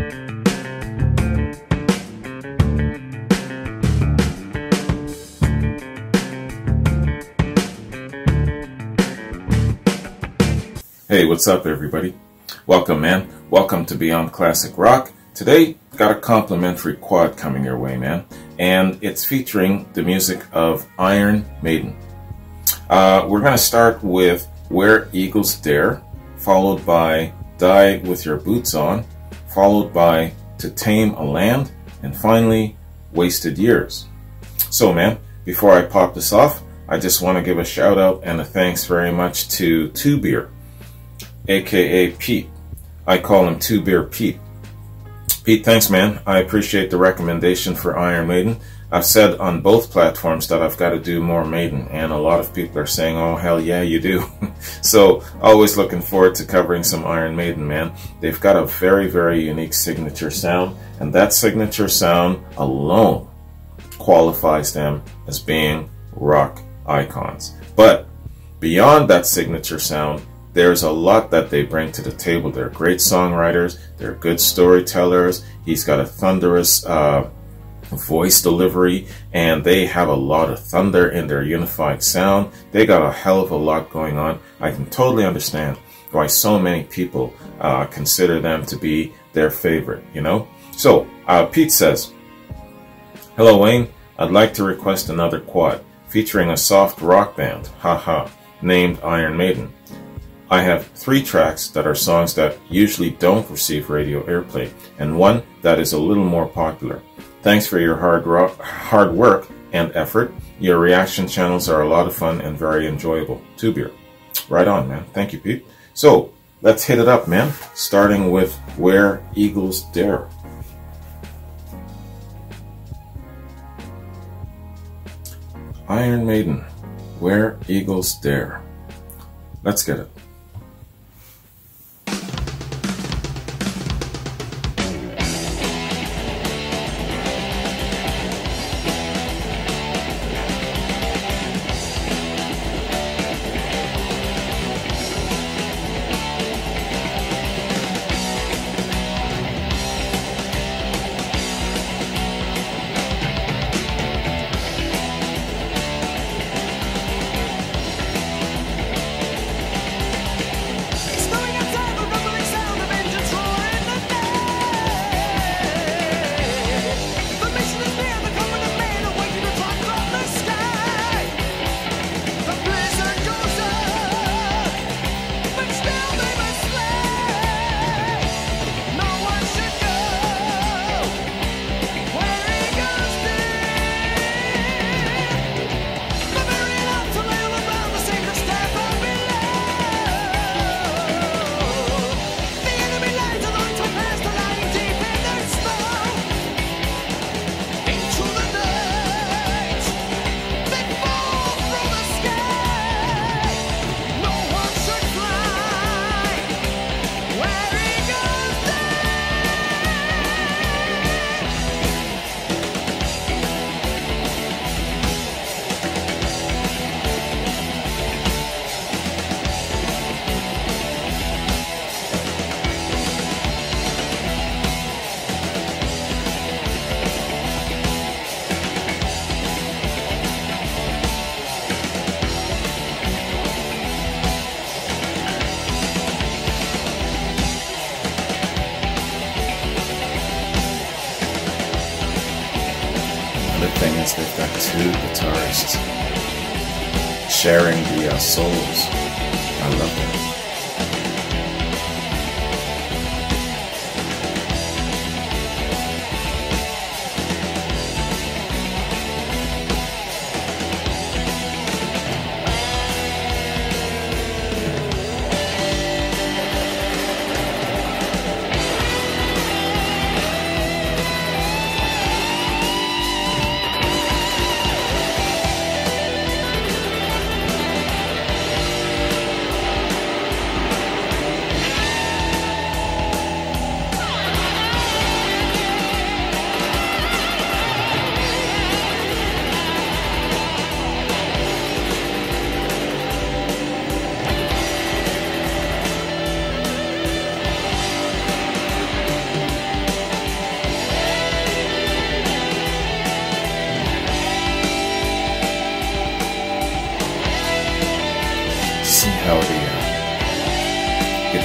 Hey, what's up everybody? Welcome man, welcome to Beyond Classic Rock. Today, got a complimentary quad coming your way, man, and it's featuring the music of Iron Maiden. We're going to start with Where Eagles Dare, followed by Die With Your Boots On, followed by To Tame a Land, and finally, Wasted Years. So man, before I pop this off, I just want to give a shout out and a thanks very much to Two Beer, aka Pete. I call him Two Beer Pete. Pete, thanks man. I appreciate the recommendation for Iron Maiden. I've said on both platforms that I've got to do more Maiden, and a lot of people are saying, oh hell yeah you do. So always looking forward to covering some Iron Maiden, man. They've got a very, very unique signature sound, and that signature sound alone qualifies them as being rock icons. But beyond that signature sound, there's a lot that they bring to the table. They're great songwriters, they're good storytellers, he's got a thunderous voice delivery, and they have a lot of thunder in their unified sound. They got a hell of a lot going on. I can totally understand why so many people consider them to be their favorite, you know? So, Pete says, hello Wayne, I'd like to request another quad featuring a soft rock band, haha, named Iron Maiden. I have 3 tracks that are songs that usually don't receive radio airplay, and one that is a little more popular. Thanks for your hard work and effort. Your reaction channels are a lot of fun and very enjoyable. Two Beer. Right on, man. Thank you, Pete. So, let's hit it up, man. Starting with Where Eagles Dare. Iron Maiden, Where Eagles Dare. Let's get it. The thing is, they've got 2 guitarists sharing the solos. I love that.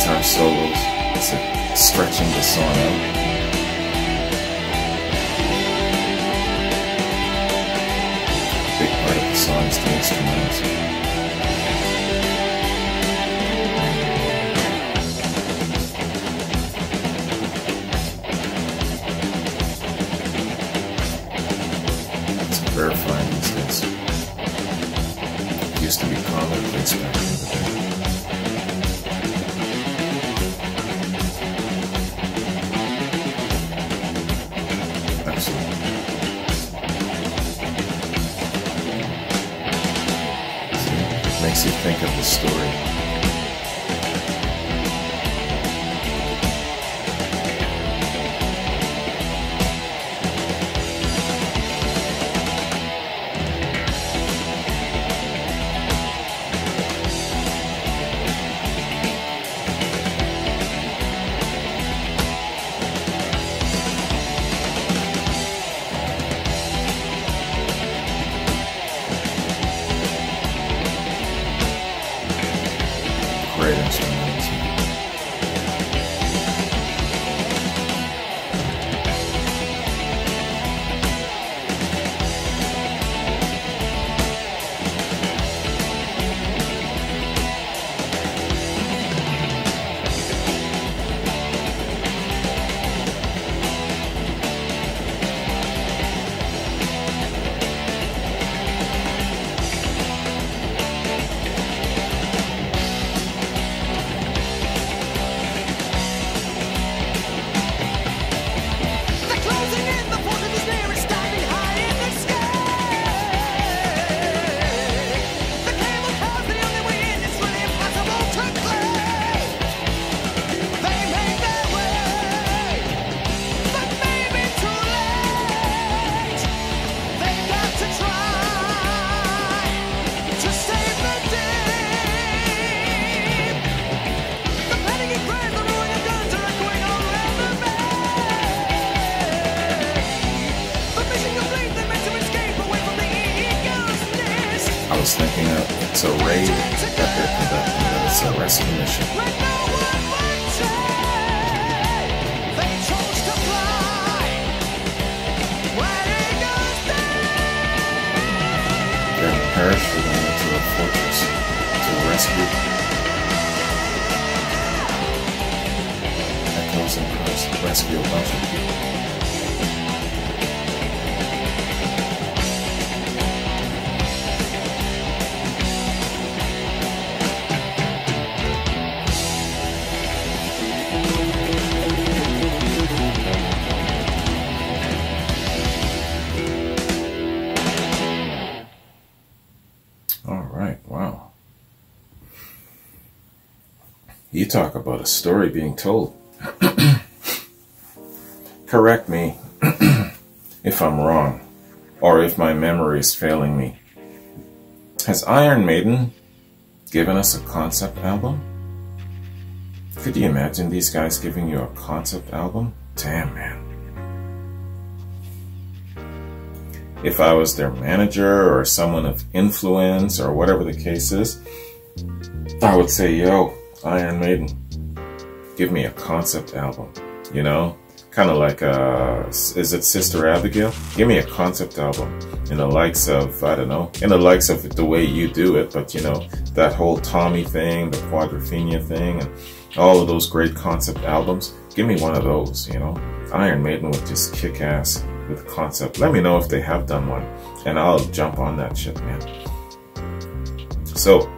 guitar solos. It's stretching the song out. Big part of the song is the instrumentals. Verifying these days. It used to be commonplace back in the day. Excellent. See, it makes you think of the story. Great instruments. I was thinking it's a raid that they're conducting, that it's a rescue mission. They're parachuting into a fortress to rescue echoes and crows, rescue a bunch of people. Wow. You talk about a story being told. Correct me if I'm wrong, or if my memory is failing me. Has Iron Maiden given us a concept album? Could you imagine these guys giving you a concept album? Damn, man. If I was their manager or someone of influence or whatever the case is, I would say, yo, Iron Maiden, give me a concept album, you know? Kind of like, is it Sister Abigail? Give me a concept album in the likes of, I don't know, in the likes of the way you do it, but you know, that whole Tommy thing, the Quadrophenia thing, and all of those great concept albums. Give me one of those, you know? Iron Maiden would just kick ass with concept. Let me know if they have done one, and I'll jump on that shit, man. So,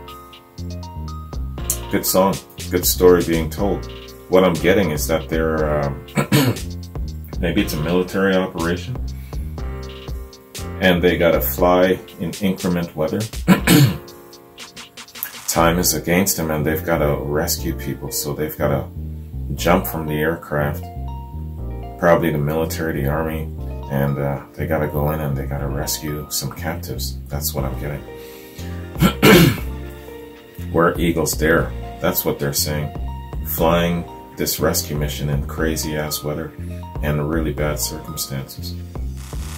good song, good story being told. What I'm getting is that they're maybe it's a military operation, and they gotta fly in increment weather. Time is against them, and they've gotta rescue people, so they've gotta jump from the aircraft, probably the military, the army, and they gotta go in and they gotta rescue some captives. That's what I'm getting. We're eagles dare. That's what they're saying. Flying this rescue mission in crazy ass weather and really bad circumstances.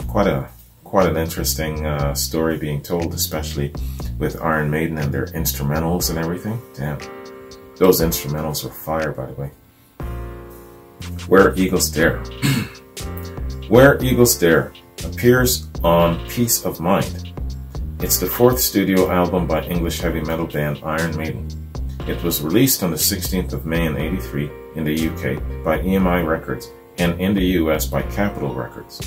Quite an interesting story being told, especially with Iron Maiden and their instrumentals and everything. Damn. Those instrumentals were fire, by the way. Where Eagles Dare. Where Eagles Dare appears on Peace of Mind. It's the fourth studio album by English heavy metal band Iron Maiden. It was released on the 16th of May in '83 in the UK by EMI Records and in the US by Capitol Records.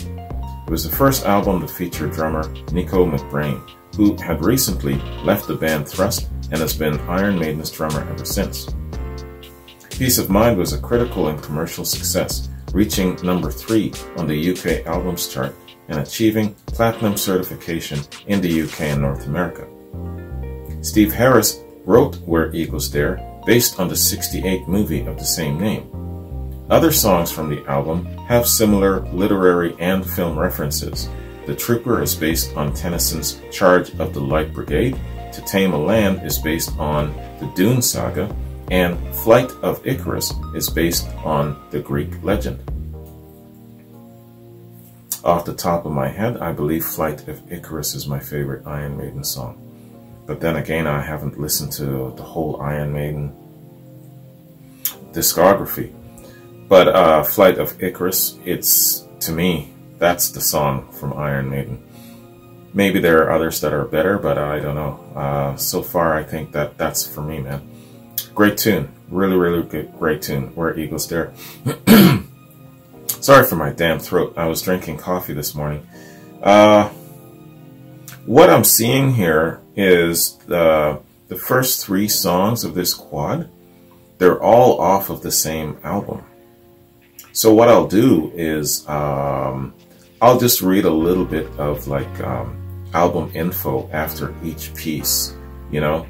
It was the first album to feature drummer Nico McBrain, who had recently left the band Thrust and has been Iron Maiden's drummer ever since. Peace of Mind was a critical and commercial success, reaching number 3 on the UK albums chart and achieving platinum certification in the UK and North America. Steve Harris wrote Where Eagles Dare based on the '68 movie of the same name. Other songs from the album have similar literary and film references. The Trooper is based on Tennyson's Charge of the Light Brigade, To Tame a Land is based on the Dune Saga, and Flight of Icarus is based on the Greek legend. Off the top of my head, I believe Flight of Icarus is my favorite Iron Maiden song. But then again, I haven't listened to the whole Iron Maiden discography. But Flight of Icarus, it's, to me, that's the song from Iron Maiden. Maybe there are others that are better, but I don't know. So far, I think that's for me, man. Great tune. Really, really good, great tune. Where Eagles Dare. Sorry for my damn throat. I was drinking coffee this morning. What I'm seeing here is the first 3 songs of this quad. They're all off of the same album. So what I'll do is I'll just read a little bit of like album info after each piece. You know,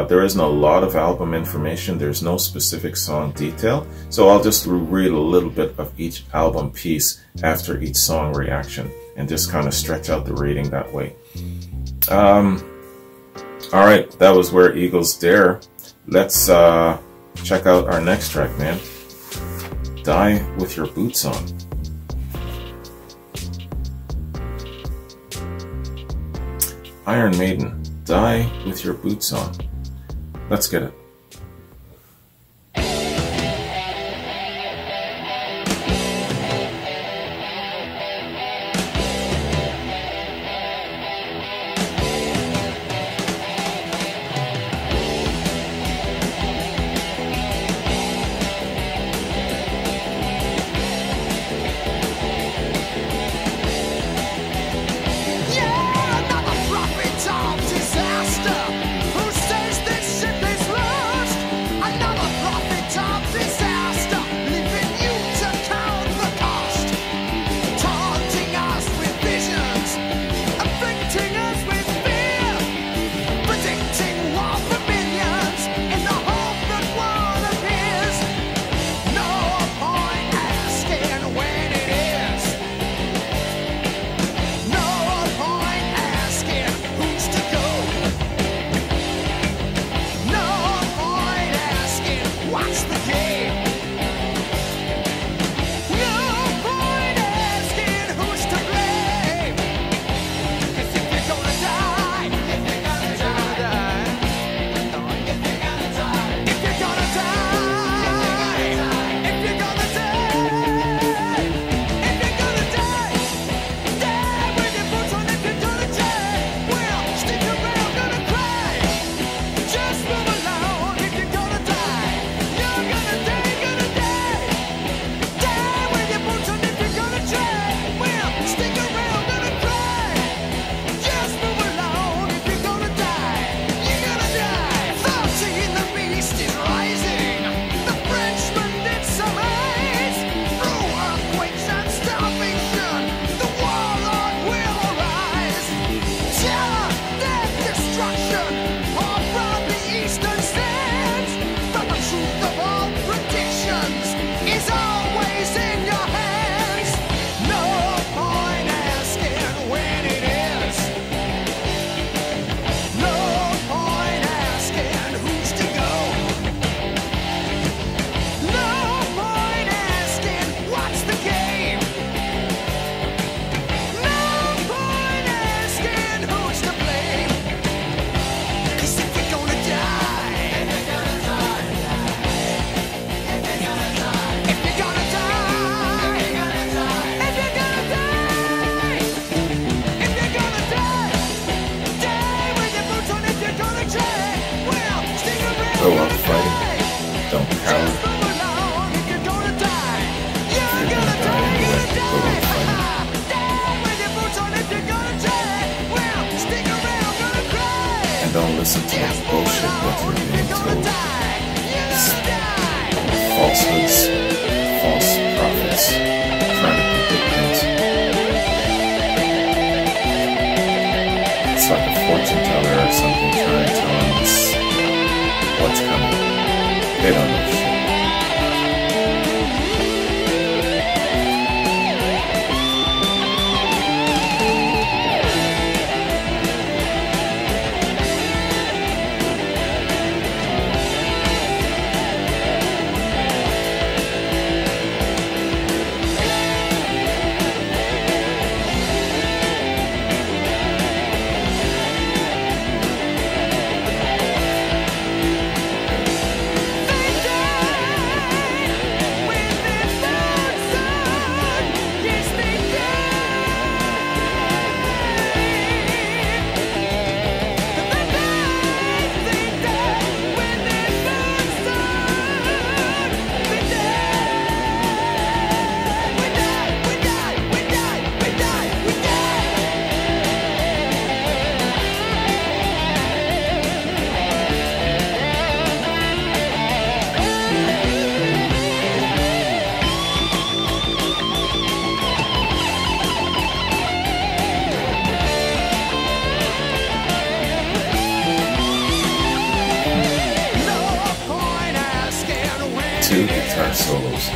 there isn't a lot of album information. There's no specific song detail. So I'll just read a little bit of each album piece after each song reaction and just kind of stretch out the rating that way. All right, that was Where Eagles Dare. Let's check out our next track, man. Die With Your Boots On. Iron Maiden, Die With Your Boots On. Let's get it. guitar solos.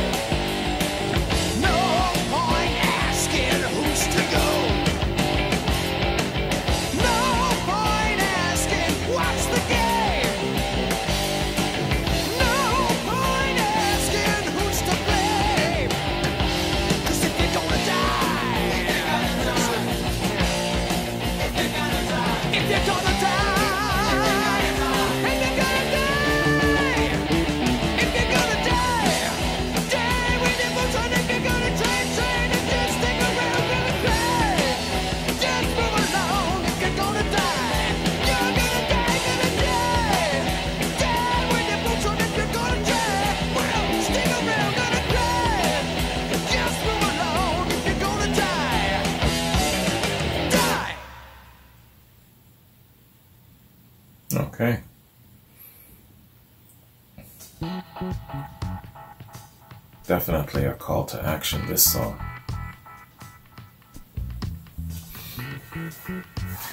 Okay. Definitely a call to action, this song.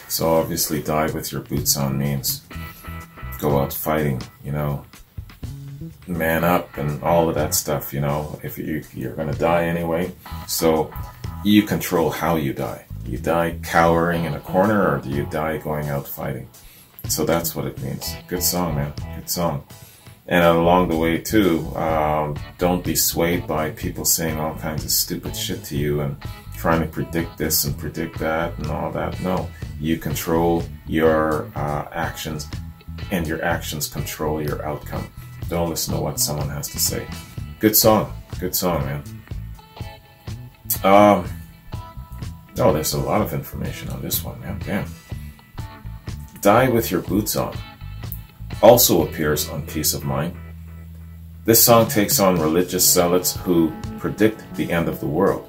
So obviously die with your boots on means go out fighting, you know, man up and all of that stuff, you know, if you're gonna die anyway. So you control how you die. You die cowering in a corner, or do you die going out fighting? So that's what it means. Good song, man. Good song. And along the way too, don't be swayed by people saying all kinds of stupid shit to you and trying to predict this and predict that and all that. No, you control your actions, and your actions control your outcome. Don't listen to what someone has to say. Good song. Good song, man. Oh, there's a lot of information on this one, man. Damn. Die with Your Boots On also appears on Peace of Mind. This song takes on religious zealots who predict the end of the world.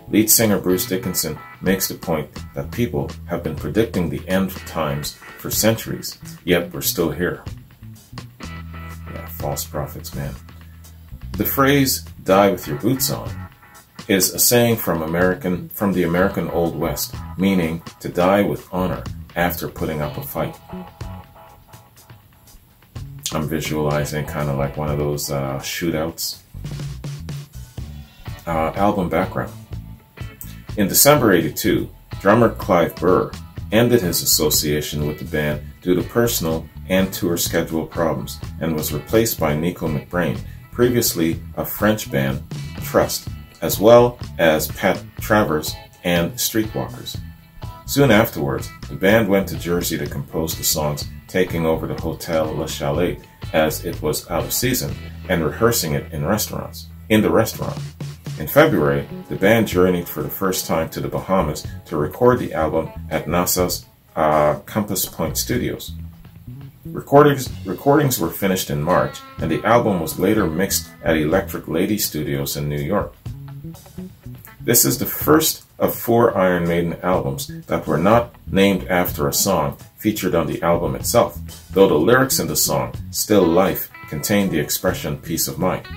Lead singer Bruce Dickinson makes the point that people have been predicting the end times for centuries, yet we're still here. Yeah, false prophets, man. The phrase, die with your boots on, is a saying from the American Old West, meaning to die with honor after putting up a fight. I'm visualizing kind of like one of those shootouts. Album background. In December '82, drummer Clive Burr ended his association with the band due to personal and tour schedule problems and was replaced by Nico McBrain, previously of French band Trust, as well as Pat Travers and Streetwalkers. Soon afterwards, the band went to Jersey to compose the songs, taking over the Hotel Le Chalet as it was out of season and rehearsing it in the restaurant. In February, the band journeyed for the first time to the Bahamas to record the album at NASA's Compass Point Studios. Recordings were finished in March, and the album was later mixed at Electric Lady Studios in New York. This is the first of 4 Iron Maiden albums that were not named after a song featured on the album itself, though the lyrics in the song, Still Life, contained the expression peace of mind.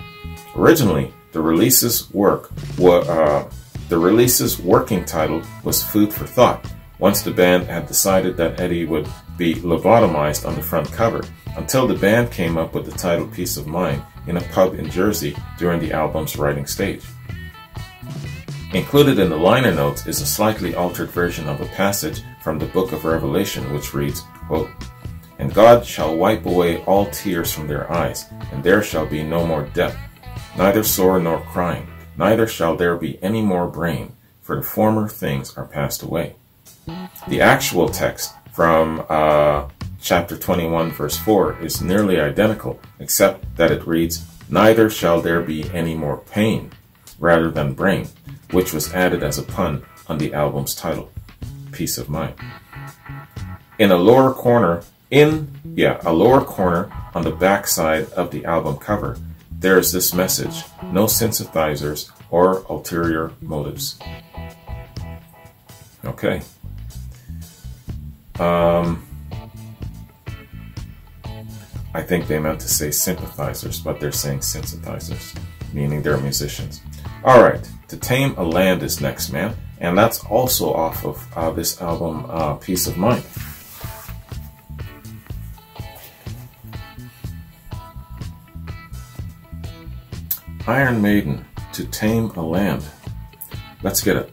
Originally, the release's working title was Food for Thought, once the band had decided that Eddie would be lobotomized on the front cover, until the band came up with the title Peace of Mind in a pub in Jersey during the album's writing stage. Included in the liner notes is a slightly altered version of a passage from the Book of Revelation, which reads, quote, "And God shall wipe away all tears from their eyes, and there shall be no more death, neither sore nor crying, neither shall there be any more brain, for the former things are passed away." The actual text from chapter 21, verse 4 is nearly identical, except that it reads, "Neither shall there be any more pain," rather than brain, which was added as a pun on the album's title, Peace of Mind. In a lower corner on the back side of the album cover, there is this message: no synthesizers or ulterior motives. Okay. I think they meant to say sympathizers, but they're saying synthesizers, meaning they're musicians. Alright, To Tame a Land is next, man, and that's also off of this album, Peace of Mind. Iron Maiden, To Tame a Land. Let's get it.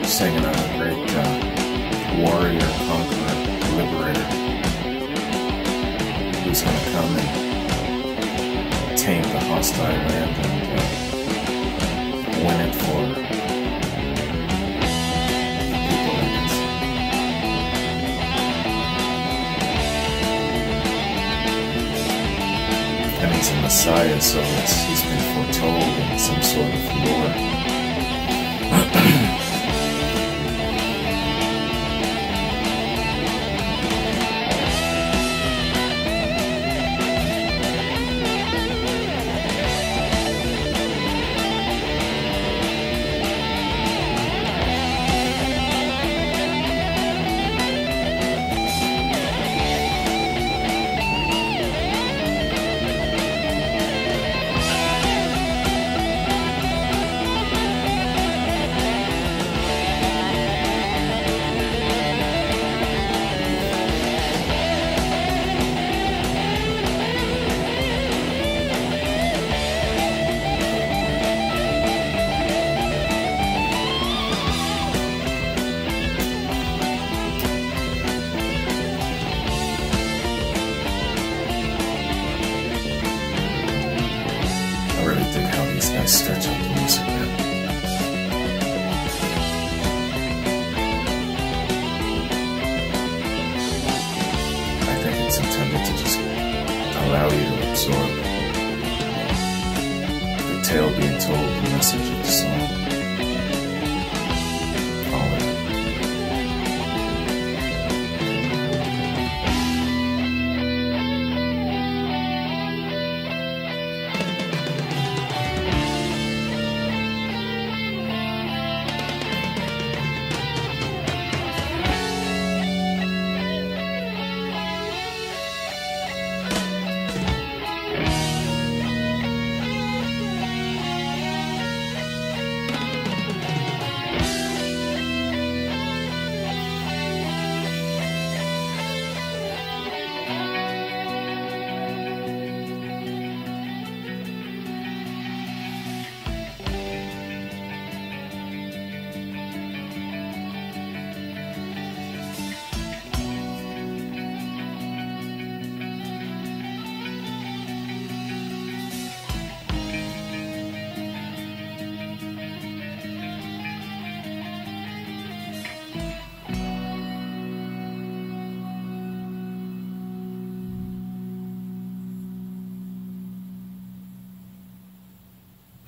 Singing on a great warrior, conqueror, liberator who's going to come and tame the hostile land and win it for the people in it. And he's a Messiah, so he's been foretold in some sort of lore. message of the song. All in.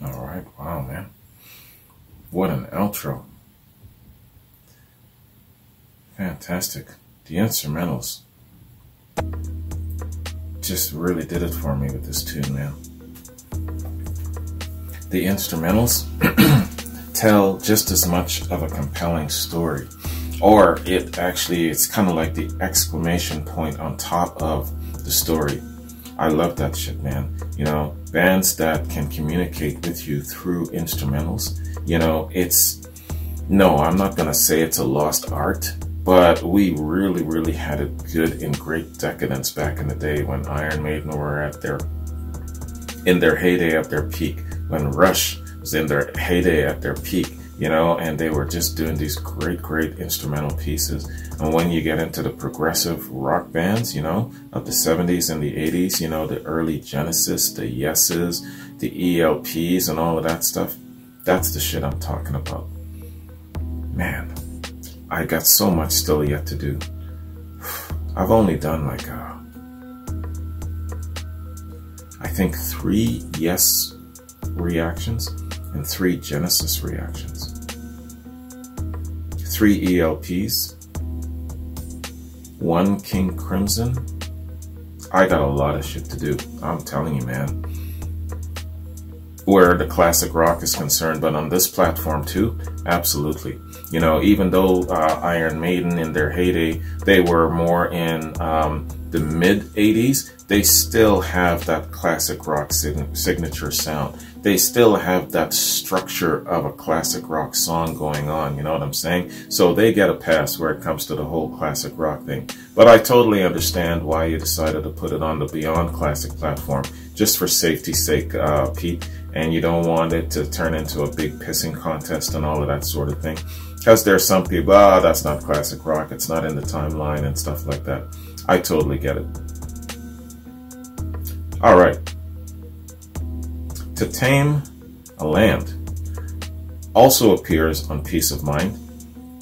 All right, wow, man. What an outro. Fantastic. The instrumentals just really did it for me with this tune, man. The instrumentals tell just as much of a compelling story, or it's kind of like the exclamation point on top of the story. I love that shit, man. You know, bands that can communicate with you through instrumentals, you know, no, I'm not gonna say it's a lost art, but we really had it good in great decadence back in the day when Iron Maiden were in their heyday at their peak, when Rush was in their heyday at their peak, you know, and they were just doing these great instrumental pieces. And when you get into the progressive rock bands, you know, of the 70s and the 80s, you know, the early Genesis, the Yeses, the ELPs and all of that stuff, that's the shit I'm talking about. Man, I got so much still yet to do. I've only done like, I think 3 Yes reactions and 3 Genesis reactions. 3 ELPs, 1 King Crimson. I got a lot of shit to do, I'm telling you, man. Where the classic rock is concerned, but on this platform too, absolutely. You know, even though Iron Maiden in their heyday, they were more in the mid 80s, they still have that classic rock signature sound. They still have that structure of a classic rock song going on, you know what I'm saying? So they get a pass where it comes to the whole classic rock thing. But I totally understand why you decided to put it on the Beyond Classic platform, just for safety's sake, Pete. And you don't want it to turn into a big pissing contest and all of that sort of thing. Because there's some people, that's not classic rock, it's not in the timeline and stuff like that. I totally get it. All right. To Tame a Land also appears on Peace of Mind.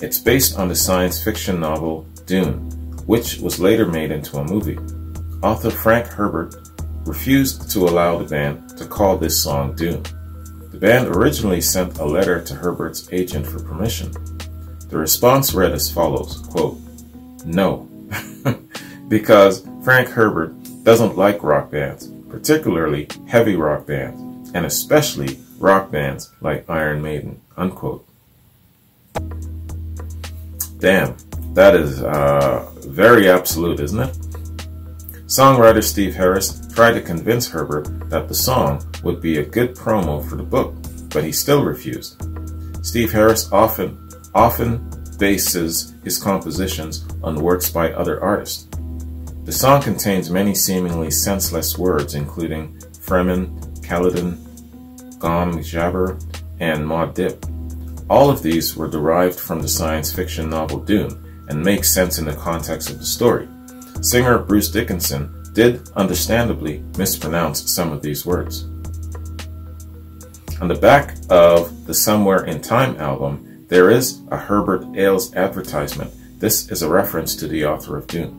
It's based on the science fiction novel Dune, which was later made into a movie. Author Frank Herbert refused to allow the band to call this song Dune. The band originally sent a letter to Herbert's agent for permission. The response read as follows, quote, "No," because Frank Herbert doesn't like rock bands, particularly heavy rock bands, and especially rock bands like Iron Maiden, unquote. Damn, that is very absolute, isn't it? Songwriter Steve Harris tried to convince Herbert that the song would be a good promo for the book, but he still refused. Steve Harris often bases his compositions on works by other artists. The song contains many seemingly senseless words, including Fremen, Kaladin, Gom Jabber, and Ma Dip. All of these were derived from the science fiction novel Dune and make sense in the context of the story. Singer Bruce Dickinson did understandably mispronounce some of these words. On the back of the Somewhere in Time album, there is a Herbert Ailes advertisement. This is a reference to the author of Dune.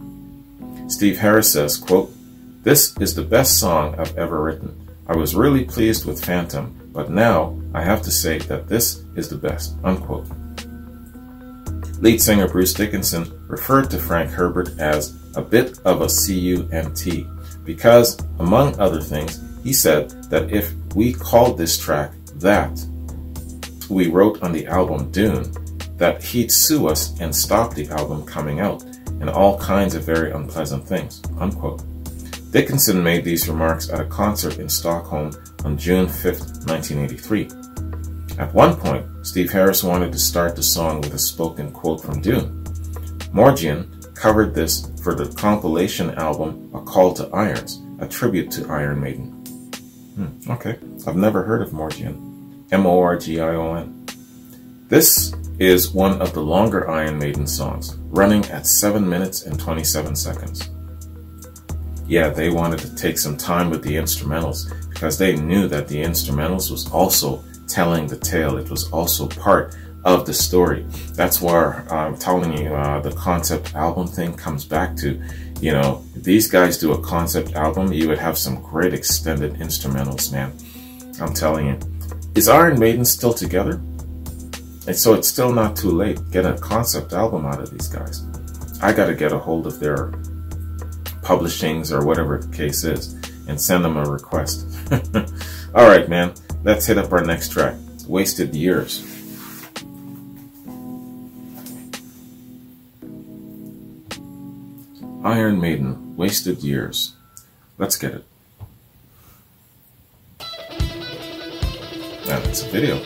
Steve Harris says, quote, "This is the best song I've ever written. I was really pleased with Phantom, but now I have to say that this is the best, unquote. Lead singer Bruce Dickinson referred to Frank Herbert as a bit of a CUNT because, among other things, he said that if we called this track That we wrote on the album Dune, that he'd sue us and stop the album coming out, and all kinds of very unpleasant things, unquote. Dickinson made these remarks at a concert in Stockholm on June 5th, 1983. At one point, Steve Harris wanted to start the song with a spoken quote from Dune. Morgian covered this for the compilation album A Call to Irons, a tribute to Iron Maiden. Okay, I've never heard of Morgian. M-O-R-G-I-O-N. This is one of the longer Iron Maiden songs, running at 7 minutes and 27 seconds. Yeah, they wanted to take some time with the instrumentals because they knew that the instrumentals was also telling the tale. It was also part of the story. That's where I'm telling you the concept album thing comes back to. You know, if these guys do a concept album, you would have some great extended instrumentals, man. I'm telling you. Is Iron Maiden still together? And so it's still not too late. Get a concept album out of these guys. I got to get a hold of their publishings or whatever the case is and send them a request. All right, man. Let's hit up our next track. Wasted Years. Iron Maiden, Wasted Years. Let's get it. Now that's a video.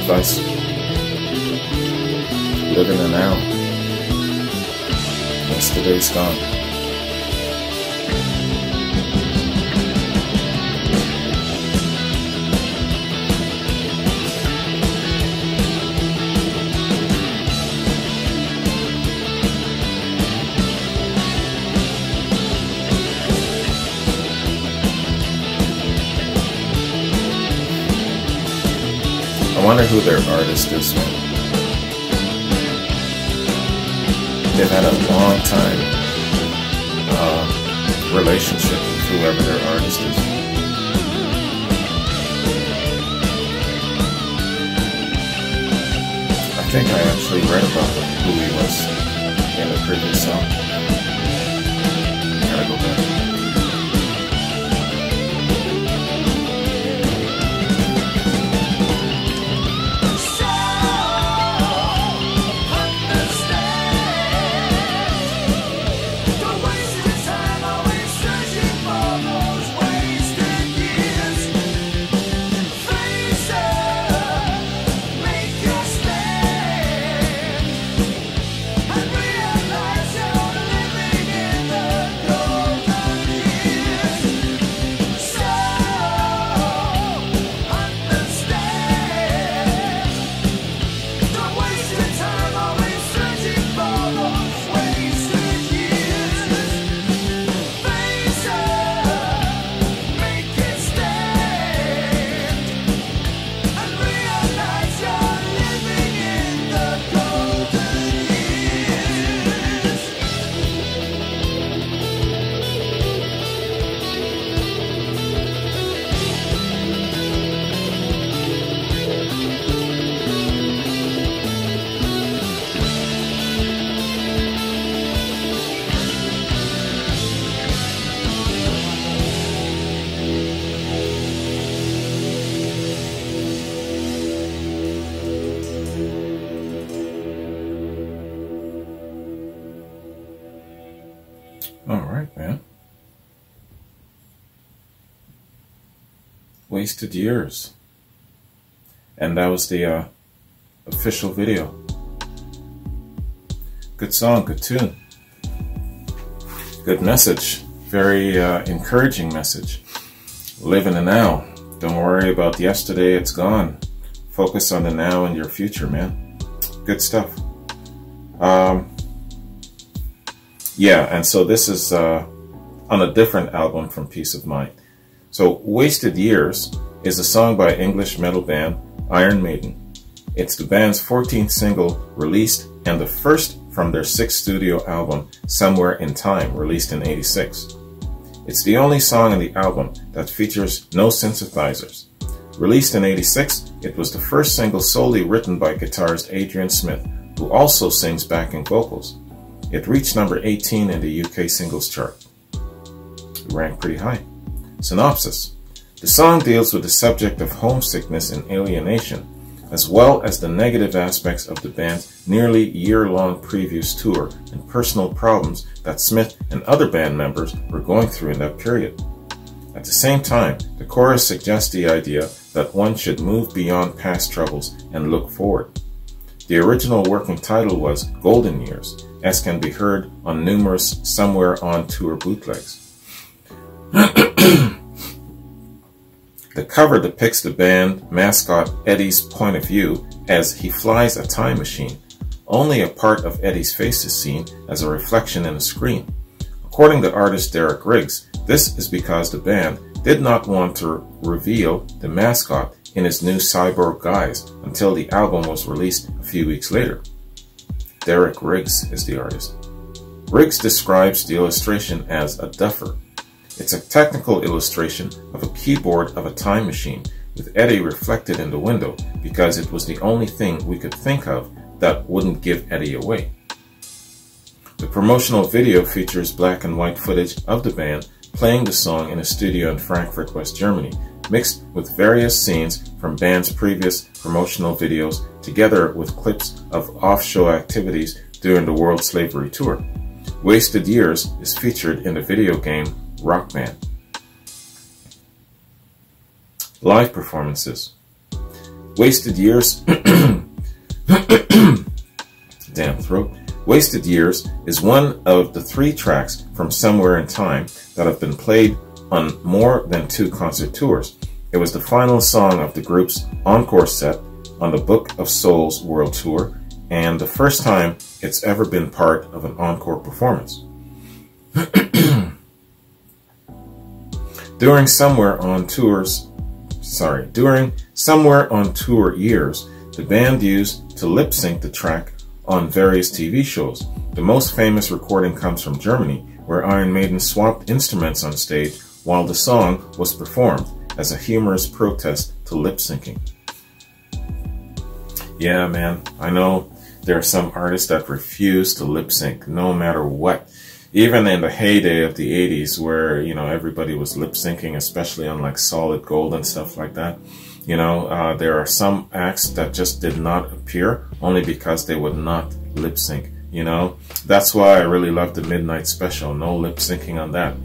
Advice. Live in the now. Yesterday's gone. I wonder who their artist is, man. They've had a long time relationship with whoever their artist is. I think I actually read about who he was in the previous song. Gotta go back. All right, man. Wasted Years. And that was the official video. Good song, good tune. Good message. Very encouraging message. Live in the now. Don't worry about yesterday, it's gone. Focus on the now and your future, man. Good stuff. Yeah, and so this is on a different album from Peace of Mind. So Wasted Years is a song by English metal band Iron Maiden. It's the band's 14th single released and the first from their 6th studio album Somewhere in Time, released in '86. It's the only song on the album that features no synthesizers. Released in '86, it was the first single solely written by guitarist Adrian Smith, who also sings backing vocals. It reached number 18 in the UK singles chart. It ranked pretty high. Synopsis. The song deals with the subject of homesickness and alienation, as well as the negative aspects of the band's nearly year-long previous tour and personal problems that Smith and other band members were going through in that period. At the same time, the chorus suggests the idea that one should move beyond past troubles and look forward. The original working title was Golden Years, as can be heard on numerous Somewhere on Tour bootlegs. The cover depicts the band mascot Eddie's point of view as he flies a time machine. Only a part of Eddie's face is seen as a reflection in a screen. According to artist Derek Riggs, this is because the band did not want to reveal the mascot in his new cyborg guise until the album was released a few weeks later. Derek Riggs is the artist. Riggs describes the illustration as a duffer. It's a technical illustration of a keyboard of a time machine with Eddie reflected in the window because it was the only thing we could think of that wouldn't give Eddie away. The promotional video features black and white footage of the band playing the song in a studio in Frankfurt, West Germany, mixed with various scenes from band's previous promotional videos together with clips of off-show activities during the World Slavery Tour. Wasted Years is featured in the video game Rock Band. Live performances. Wasted Years damn throat. Wasted Years is one of the 3 tracks from Somewhere in Time that have been played on more than 2 concert tours. It was the final song of the group's encore set on the Book of Souls World Tour and the first time it's ever been part of an encore performance. During Somewhere on Tour years, the band used to lip sync the track on various TV shows. The most famous recording comes from Germany, where Iron Maiden swapped instruments on stage while the song was performed as a humorous protest to lip syncing. Yeah, man, I know there are some artists that refuse to lip sync no matter what. Even in the heyday of the 80s where, you know, everybody was lip syncing, especially on like Solid Gold and stuff like that. You know, there are some acts that just did not appear only because they would not lip sync. You know, that's why I really love the Midnight Special. No lip syncing on that.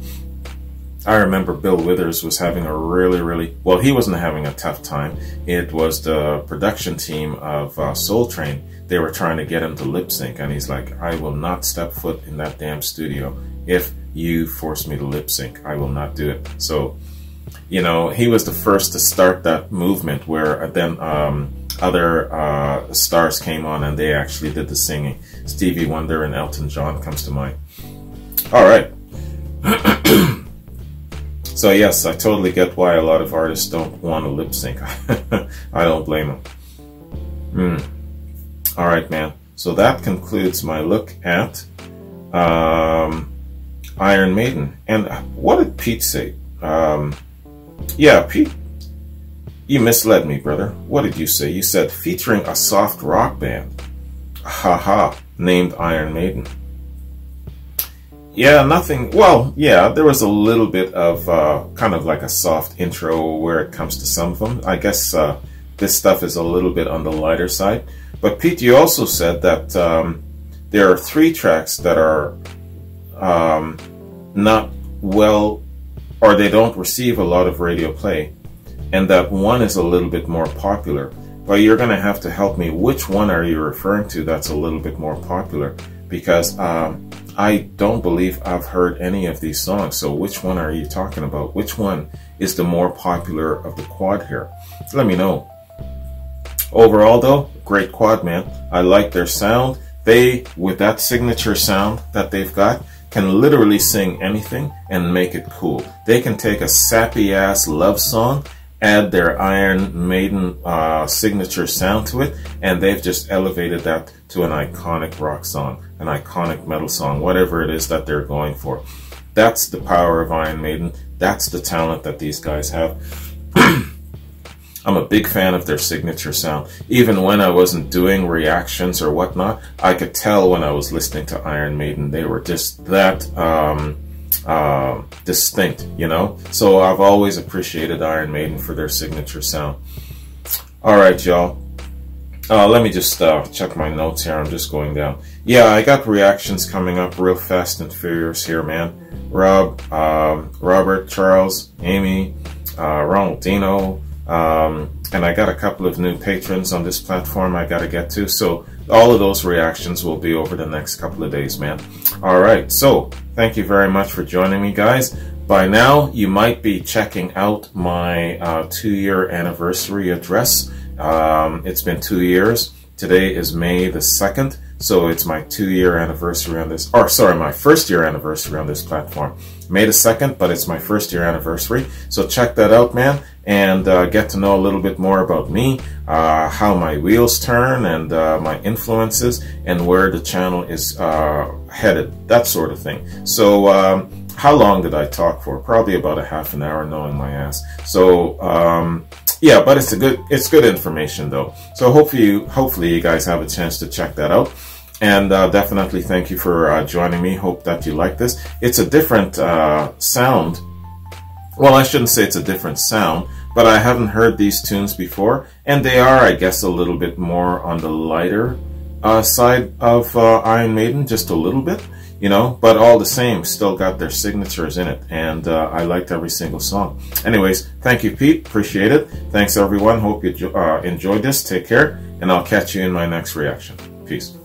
I remember Bill Withers was having a really, well, he wasn't having a tough time. It was the production team of Soul Train. They were trying to get him to lip sync, and he's like, I will not step foot in that damn studio. If you force me to lip sync, I will not do it. So, you know, he was the first to start that movement where then other stars came on and they actually did the singing. Stevie Wonder and Elton John comes to mind. All right. So yes, I totally get why a lot of artists don't want to lip sync. I don't blame them. All right, man. So that concludes my look at Iron Maiden. And what did Pete say? Yeah, Pete, you misled me, brother. What did you say? You said featuring a soft rock band. Haha, named Iron Maiden. Yeah, nothing. Well, yeah, there was a little bit of kind of like a soft intro where it comes to some of them. I guess this stuff is a little bit on the lighter side. But Pete, you also said that there are 3 tracks that are not well, or they don't receive a lot of radio play, and that one is a little bit more popular. But you're going to have to help me. Which one are you referring to that's a little bit more popular? Because I don't believe I've heard any of these songs. So which one are you talking about? Which one is the more popular of the quad here? Let me know. Overall though, great quad, man. I like their sound. They, with that signature sound that they've got, can literally sing anything and make it cool. They can take a sappy ass love song, add their Iron Maiden signature sound to it, and they've just elevated that to an iconic rock song, an iconic metal song, whatever it is that they're going for. That's the power of Iron Maiden. That's the talent that these guys have. I'm a big fan of their signature sound. Even when I wasn't doing reactions or whatnot, I could tell when I was listening to Iron Maiden, they were just that distinct, you know? So I've always appreciated Iron Maiden for their signature sound. All right, y'all. Let me just check my notes here. I'm just going down. Yeah, I got reactions coming up real fast and furious here, man. Rob, Robert, Charles, Amy, Ronaldino, and I got a couple of new patrons on this platform I got to get to. So all of those reactions will be over the next couple of days, man. All right. So thank you very much for joining me, guys. By now, you might be checking out my 2-year anniversary address. It's been 2 years. Today is May the 2nd. So it's my 2-year anniversary on this, or sorry, my 1st year anniversary on this platform. May the 2nd, but it's my 1st year anniversary. So check that out, man, and get to know a little bit more about me, how my wheels turn, and my influences, and where the channel is headed, that sort of thing. So how long did I talk for? Probably about a half an hour, knowing my ass. So yeah, but it's good information though. So hopefully you guys have a chance to check that out. And definitely thank you for joining me. Hope that you like this. It's a different sound. Well, I shouldn't say it's a different sound, but I haven't heard these tunes before. And they are, I guess, a little bit more on the lighter side of Iron Maiden, just a little bit, you know, but all the same, still got their signatures in it. And I liked every single song. Anyways, thank you, Pete. Appreciate it. Thanks, everyone. Hope you enjoyed this. Take care, and I'll catch you in my next reaction. Peace.